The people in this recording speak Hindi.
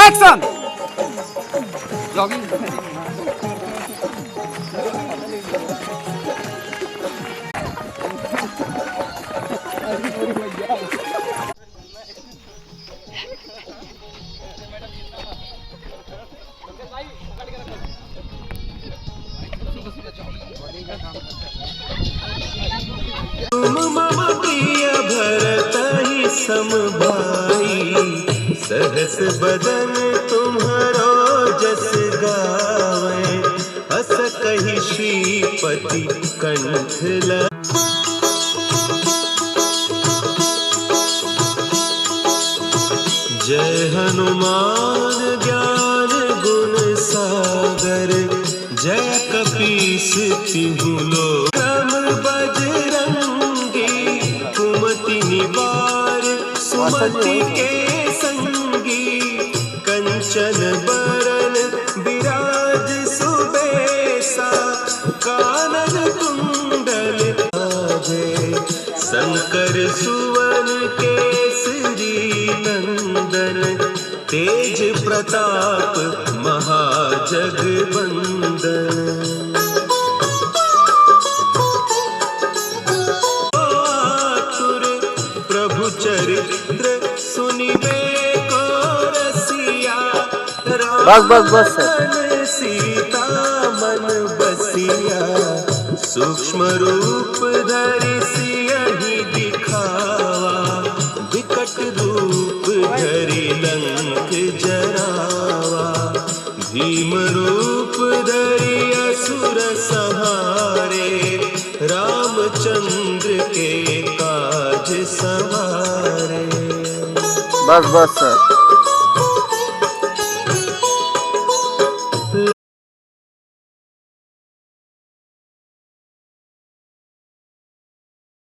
एक्शन जॉगिंग तुम मम प्रिय भरत ही समभाई, सहस बदन तुम्हारो जस गावे, अस कहि श्रीपति कंठ ल। जय हनुमान ज्ञान गुण सागर, जय कपीस तिहु लोक। बजरंगी कुमति निवार, सुमति के संगी, कंचन बरन विराज सुबेसा, कानन कुंडल आभे, शंकर सुवन केसरी नंदन, तेज प्रताप महाजगवंदन। प्रभु चरित्र सुनिबे को रसिया, बस सीता मन बसिया, सूक्ष्म रूप धरि सियहि दिखावा, विकट रूप धरि लंक जरावा, भीम रूप धरि असुर संहारे, रामचंद्र के काज सवारे। बस सर।